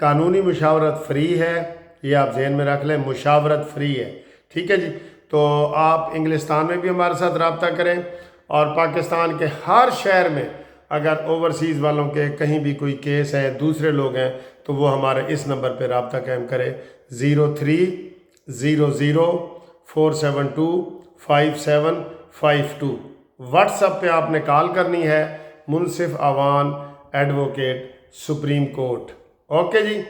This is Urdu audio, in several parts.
قانونی مشاورت فری ہے، یہ آپ ذہن میں رکھ لیں، مشاورت فری ہے، ٹھیک ہے جی۔ تو آپ انگلستان میں بھی ہمارے ساتھ رابطہ کریں، اور پاکستان کے ہر شہر میں اگر اوورسیز والوں کے کہیں بھی کوئی کیس ہے، دوسرے لوگ ہیں، تو وہ ہمارے اس نمبر پہ رابطہ قائم کرے، 030047257552۔ واٹس ایپ پہ آپ نے کال کرنی ہے، Munsif Awan advocate supreme court, okay جی۔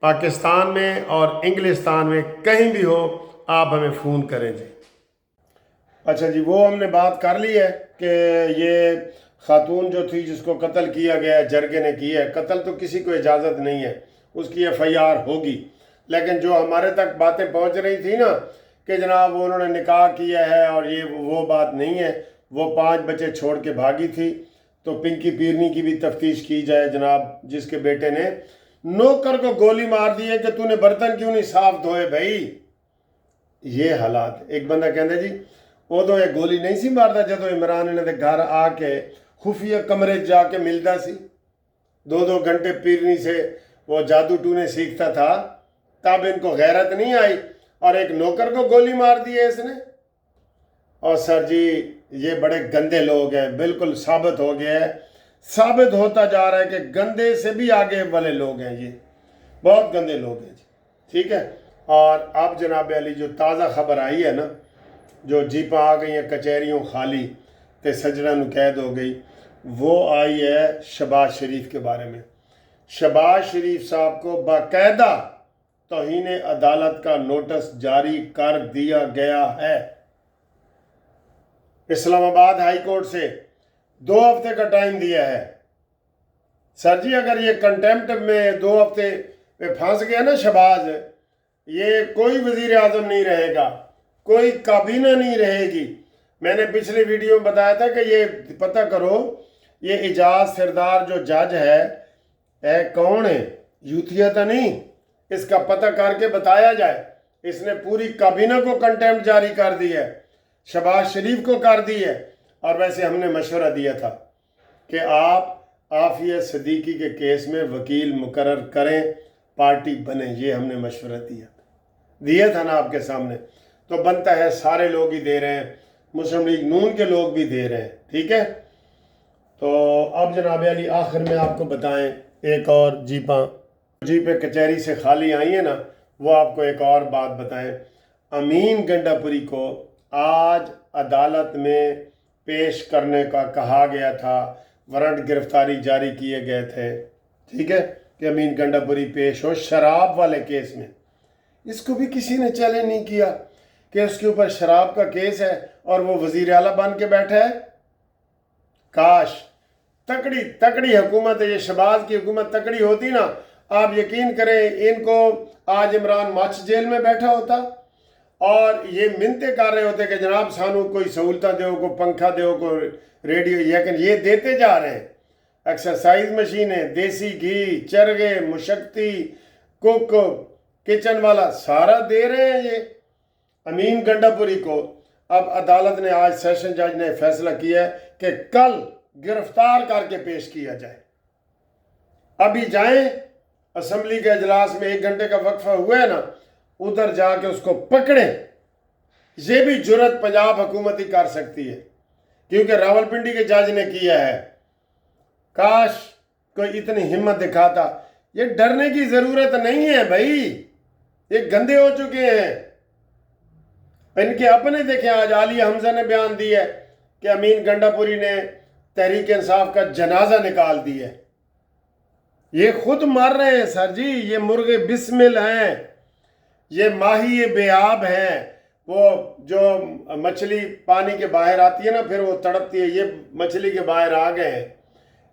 پاکستان میں اور انگلستان میں کہیں بھی ہو آپ ہمیں فون کریں جی۔ اچھا جی، وہ ہم نے بات کر لی ہے کہ یہ خاتون جو تھی جس کو قتل کیا گیا ہے، جرگے نے کی ہے، قتل تو کسی کو اجازت نہیں ہے، اس کی FIR ہوگی، لیکن جو ہمارے تک باتیں پہنچ رہی تھی نا کہ جناب انہوں نے نکاح کیا ہے اور یہ وہ بات نہیں ہے، وہ 5 بچے چھوڑ کے بھاگی تھی، تو پنکی پیرنی کی بھی تفتیش کی جائے جناب، جس کے بیٹے نے نوکر کو گولی مار دی ہے کہ تو نے برتن کیوں نہیں صاف دھوئے بھائی۔ یہ حالات، ایک بندہ کہندے جی ادو یہ گولی نہیں سی مارتا جدو عمران انہوں نے گھر آ کے خفیہ کمرے جا کے ملتا سی، 2 گھنٹے پیرنی سے وہ جادو ٹونے سیکھتا تھا، تب ان کو غیرت نہیں آئی اور ایک نوکر کو گولی مار دی ہے اس نے۔ اور سر جی یہ بڑے گندے لوگ ہیں، بالکل ثابت ہو گیا ہے، ثابت ہوتا جا رہا ہے کہ گندے سے بھی آگے والے لوگ ہیں، یہ بہت گندے لوگ ہیں جی، ٹھیک ہے۔ اور اب جناب علی جو تازہ خبر آئی ہے نا، جو جیپاں آ گئی ہیں کچہریوں خالی تے سجڑا نو قید ہو گئی، وہ آئی ہے شہباز شریف کے بارے میں۔ شہباز شریف صاحب کو باقاعدہ توہین عدالت کا نوٹس جاری کر دیا گیا ہے اسلام آباد ہائی کورٹ سے، 2 ہفتے کا ٹائم دیا ہے۔ سر جی اگر یہ کنٹیمپٹ میں 2 ہفتے پہ پھنس گیا نا شہباز، یہ کوئی وزیر اعظم نہیں رہے گا، کوئی کابینہ نہیں رہے گی۔ میں نے پچھلی ویڈیو میں بتایا تھا کہ یہ پتہ کرو یہ اعجاز سردار جو جج ہے کون ہے، یوتھیا تو نہیں، اس کا پتہ کر کے بتایا جائے۔ اس نے پوری کابینہ کو کنٹیمپٹ جاری کر دی ہے، شہباز شریف کو کر دی ہے، اور ویسے ہم نے مشورہ دیا تھا کہ آپ عافیہ صدیقی کے کیس میں وکیل مقرر کریں، پارٹی بنیں، یہ ہم نے مشورہ دیا تھا نا آپ کے سامنے، تو بنتا ہے سارے لوگ ہی دے رہے ہیں، مسلم لیگ نون کے لوگ بھی دے رہے ہیں، ٹھیک ہے۔ تو اب جناب علی آخر میں آپ کو بتائیں ایک اور جیپیں کچہری سے خالی آئی ہیں نا، وہ آپ کو ایک اور بات بتائیں۔ امین گنڈا پوری کو آج عدالت میں پیش کرنے کا کہا گیا تھا، وارنٹ گرفتاری جاری کیے گئے تھے، ٹھیک ہے، کہ امین گنڈا پوری پیش ہو شراب والے کیس میں۔ اس کو بھی کسی نے چیلنج نہیں کیا کہ اس کے اوپر شراب کا کیس ہے اور وہ وزیر اعلیٰ بن کے بیٹھا ہے۔ کاش تکڑی حکومت ہے، یہ شہباز کی حکومت تکڑی ہوتی نا، آپ یقین کریں ان کو آج عمران مچھ جیل میں بیٹھا ہوتا اور یہ منتیں کر رہے ہوتے کہ جناب سانو کوئی سہولتہ دیو، کو پنکھا دیو، کو ریڈیو، لیکن یہ دیتے جا رہے ہیں۔ ایکسرسائز مشینیں، دیسی گھی، چرگے، مشکتی، کوک، کچن والا سارا دے رہے ہیں یہ امین گنڈا پوری کو۔ اب عدالت نے آج سیشن جج نے فیصلہ کیا ہے کہ کل گرفتار کر کے پیش کیا جائے۔ ابھی جائیں اسمبلی کے اجلاس میں 1 گھنٹے کا وقفہ ہوا ہے نا، ادھر جا کے اس کو پکڑیں۔ یہ بھی جرت پنجاب حکومت ہی کر سکتی ہے، کیونکہ راولپنڈی کے جج نے کیا ہے۔ کاش کوئی اتنی ہمت دکھاتا۔ یہ ڈرنے کی ضرورت نہیں ہے بھائی، یہ گندے ہو چکے ہیں۔ ان کے اپنے دیکھیں، آج عالیہ حمزہ نے بیان دی ہے کہ امین گنڈا پوری نے تحریک انصاف کا جنازہ نکال دی ہے۔ یہ خود مر رہے ہیں سر جی، یہ مرغے بسمل ہیں، یہ ماہی بے آب ہیں، وہ جو مچھلی پانی کے باہر آتی ہے نا پھر وہ تڑپتی ہے، یہ مچھلی کے باہر آ گئے ہیں۔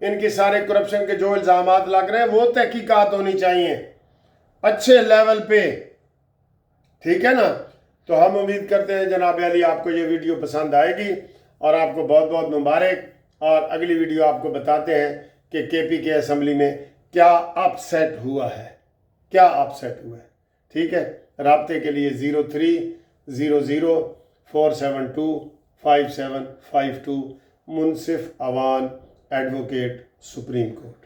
ان کی سارے کرپشن کے جو الزامات لگ رہے ہیں وہ تحقیقات ہونی چاہیے اچھے لیول پہ، ٹھیک ہے نا۔ تو ہم امید کرتے ہیں جناب علی آپ کو یہ ویڈیو پسند آئے گی، اور آپ کو بہت بہت مبارک، اور اگلی ویڈیو آپ کو بتاتے ہیں کہ KPK اسمبلی میں کیا اپ سیٹ ہوا ہے، ٹھیک ہے۔ رابطے کے لیے 030047257552 منصف اوان ایڈوکیٹ سپریم کورٹ۔